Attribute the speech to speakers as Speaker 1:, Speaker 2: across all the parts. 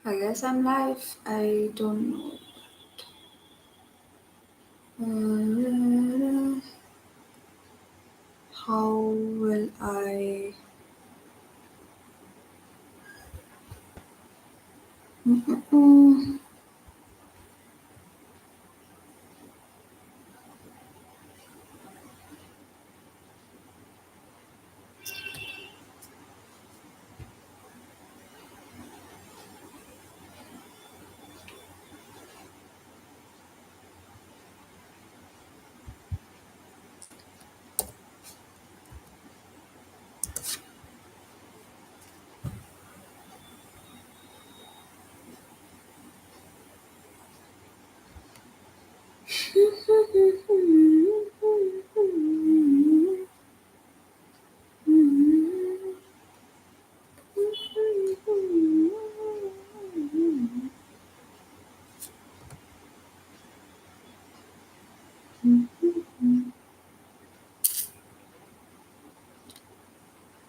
Speaker 1: I guess I'm live. I don't know. How will I? Mm-mm-mm.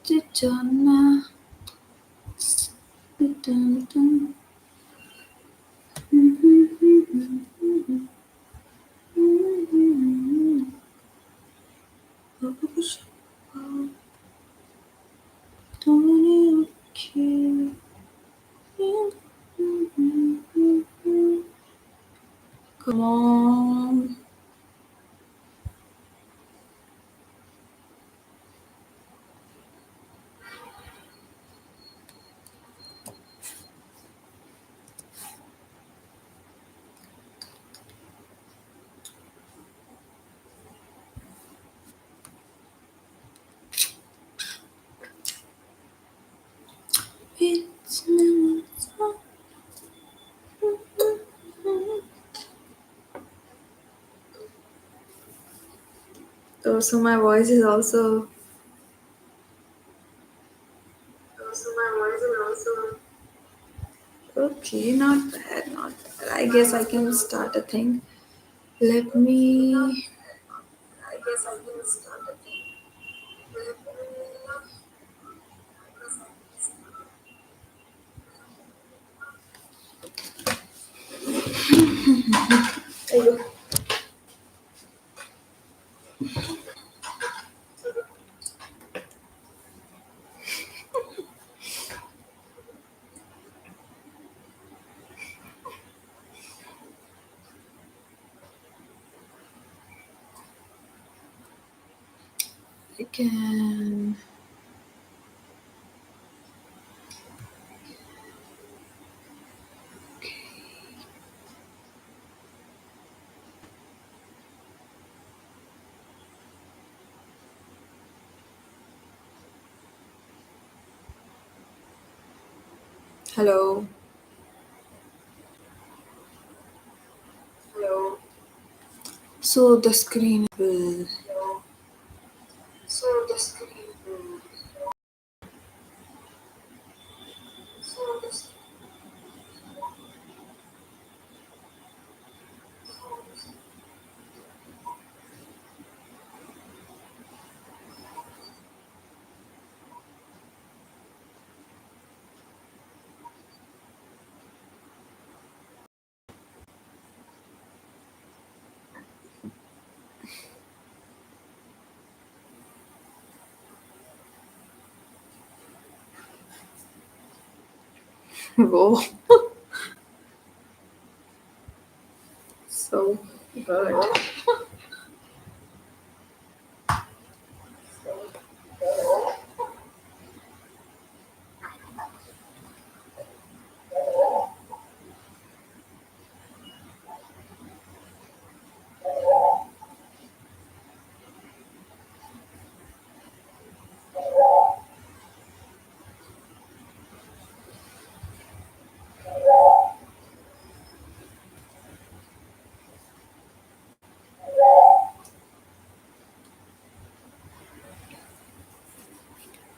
Speaker 1: Dun, dun, dun. Come on. It's never oh, so my voice is also okay. Not bad, not bad. I guess I can start a thing. Let me. I can. Hello. So the screen will. Whoa. So good.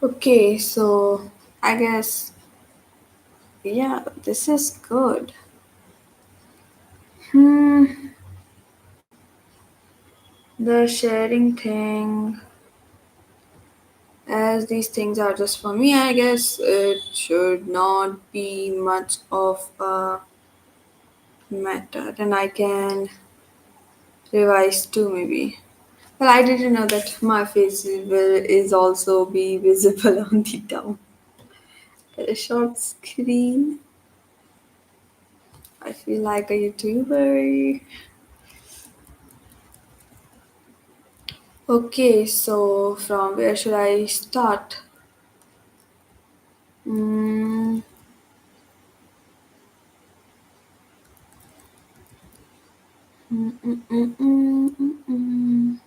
Speaker 1: Okay, so I guess yeah, this is good. Hmm, the sharing thing as these things are just for me, I guess it should not be much of a matter. Then I can revise too, maybe. Well, I didn't know that my face will is also be visible on the down. A short screen. I feel like a YouTuber. Okay, so from where should I start? Mm, mm, mm, mm, mm, mm, mm.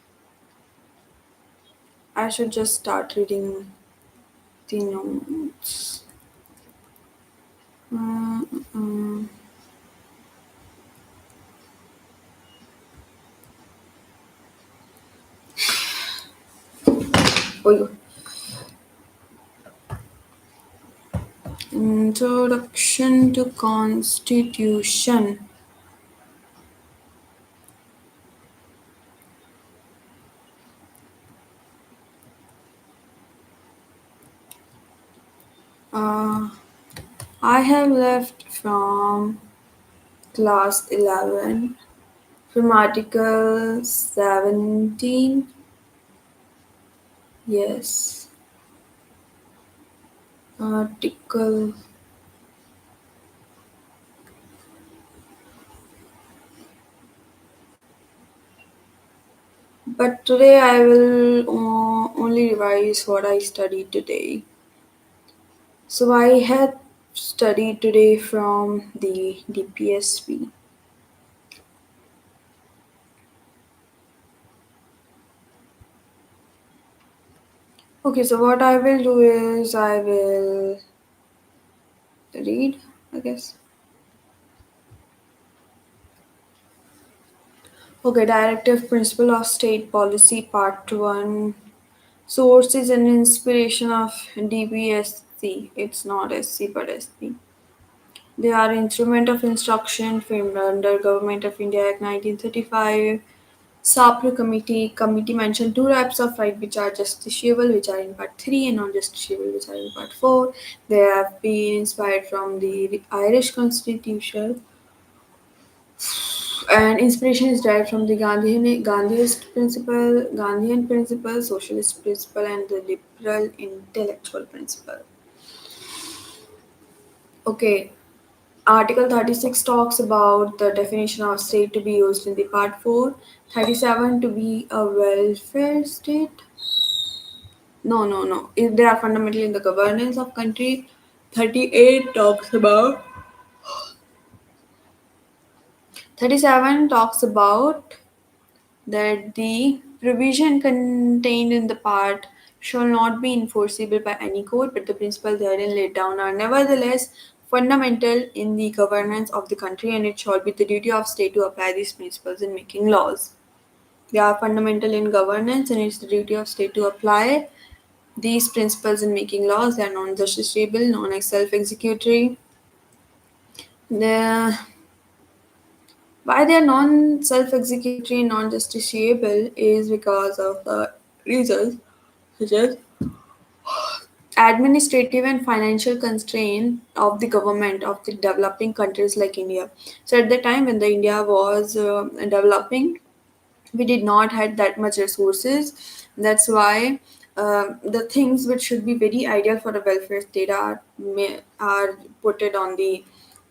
Speaker 1: I should just start reading the notes. Mm, mm, mm. Oh, yeah. Introduction to Constitution. Uh, I have left from class 11 from article 17. Yes, article. But today I will only revise what I studied today. So I had studied today from the DPSP. Okay, so what I will do is I will read, I guess. Okay, Directive Principle of State Policy Part 1. Sources and inspiration of DPSC. It's not SC but SP. They are instrument of instruction framed under Government of India Act 1935. SAPRU committee mentioned two types of right which are justiciable, which are in part 3, and non-justiciable, which are in part 4. They have been inspired from the Irish constitution, and inspiration is derived from the Gandhian principle, socialist principle, and the liberal intellectual principle. Okay, Article 36 talks about the definition of state to be used in the Part 4. 37 to be a welfare state. No, no, no. If they are fundamentally in the governance of country. 37 talks about that the provision contained in the part shall not be enforceable by any court, but the principles therein laid down are nevertheless fundamental in the governance of the country, and it shall be the duty of state to apply these principles in making laws. They are fundamental in governance, and it's the duty of state to apply these principles in making laws. They are non-justiciable, non-self-executory. The Why they are non-self-executory, non-justiciable is because of the reasons such as administrative and financial constraint of the government of the developing countries like India. So at the time when the India was developing, we did not had that much resources. That's why the things which should be very ideal for a welfare state are put it on the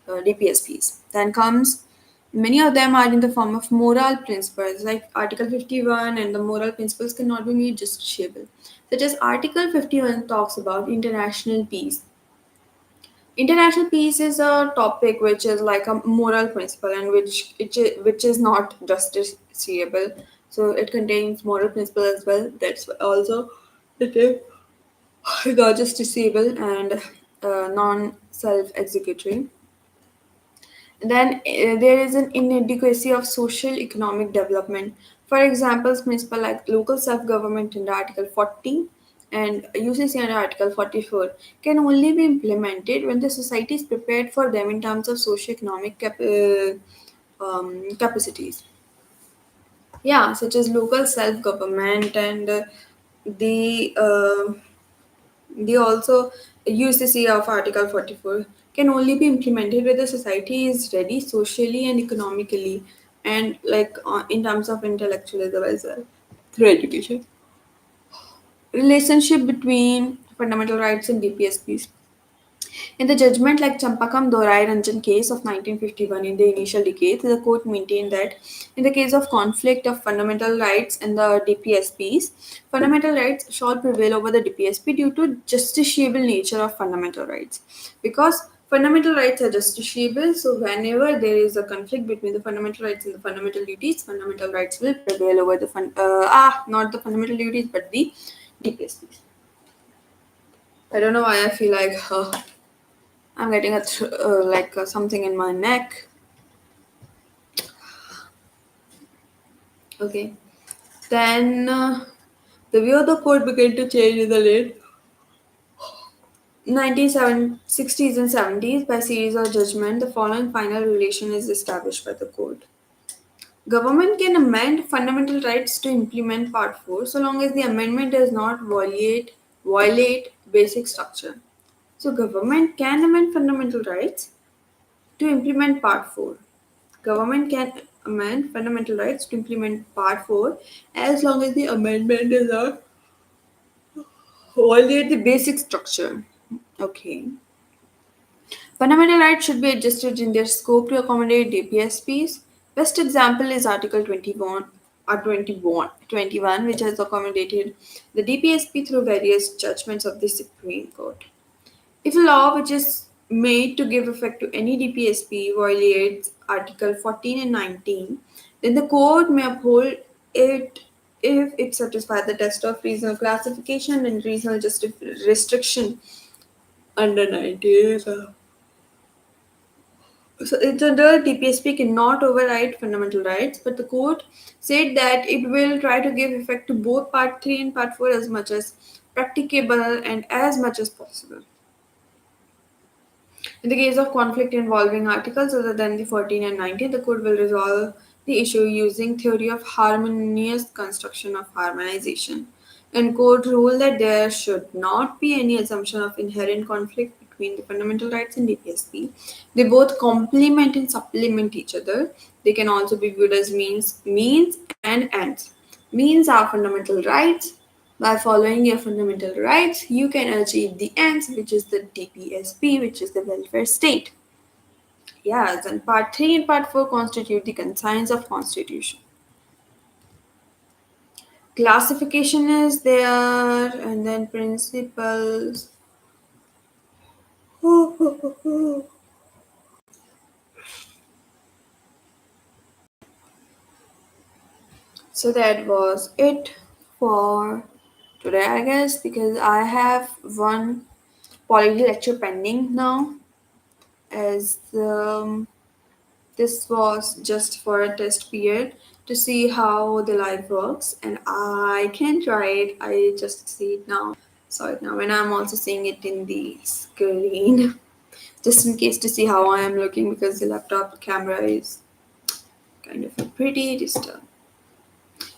Speaker 1: DPSPs. Then comes many of them are in the form of moral principles like Article 51, and the moral principles cannot be made justiciable. Such as Article 51 talks about international peace. International peace is a topic which is like a moral principle and which is not justiciable. So it contains moral principle as well. That's also it is not justiciable and non-self-executory. Then there is an inadequacy of social economic development. For example, principle like local self-government under Article 40 and UCC under Article 44 can only be implemented when the society is prepared for them in terms of socio-economic capacities. Yeah, such as local self-government and the They also UCC of Article 44 can only be implemented where the society is ready socially and economically, and like in terms of intellectualism as well through education. Relationship between fundamental rights and DPSPs. In the judgment like Champakam Dorai Ranjan case of 1951 in the initial decades, the court maintained that in the case of conflict of fundamental rights and the DPSPs, fundamental rights shall prevail over the DPSP due to justiciable nature of fundamental rights. Because fundamental rights are justiciable, so whenever there is a conflict between the fundamental rights and the fundamental duties, fundamental rights will prevail over the not the fundamental duties but the DPSPs. I don't know why I feel like I'm getting something in my neck. Okay. Then the view of the court began to change in the late 1960s and 70s by series of judgment. The following final relation is established by the court. Government can amend fundamental rights to implement Part 4 so long as the amendment does not violate basic structure. So government can amend fundamental rights to implement Part 4. Government can amend fundamental rights to implement Part 4 as long as the amendment does not violate the basic structure. Okay. Fundamental rights should be adjusted in their scope to accommodate DPSPs. Best example is Article 21 or 21, which has accommodated the DPSP through various judgments of the Supreme Court. If a law which is made to give effect to any DPSP violates Article 14 and 19, then the court may uphold it if it satisfies the test of reasonable classification and reasonable restriction under 19. So it's under DPSP cannot override fundamental rights, but the court said that it will try to give effect to both Part 3 and Part 4 as much as practicable and as much as possible. In the case of conflict involving articles other than the 14 and 19, the court will resolve the issue using theory of harmonious construction of harmonization. And court rule that there should not be any assumption of inherent conflict between the fundamental rights and DPSP. They both complement and supplement each other. They can also be viewed as means and ends. Means are fundamental rights, by following your fundamental rights, you can achieve the ends, which is the DPSP, which is the welfare state. Yes, and part 3 and part 4 constitute the conscience of constitution. Classification is there, and then principles. So that was it for today, I guess, because I have one polity lecture pending now, as this was just for a test period to see how the live works, and I can try it. I just see it now, saw it now, and I'm also seeing it in the screen just in case to see how I am looking because the laptop camera is kind of pretty distant.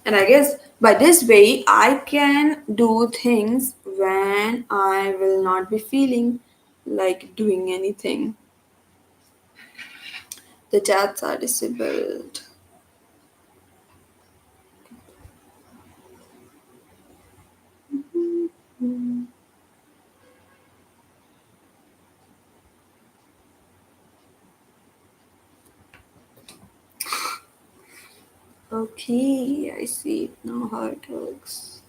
Speaker 1: And I guess by this way, I can do things when I will not be feeling like doing anything. The chats are disabled. Okay, I see it now how it works.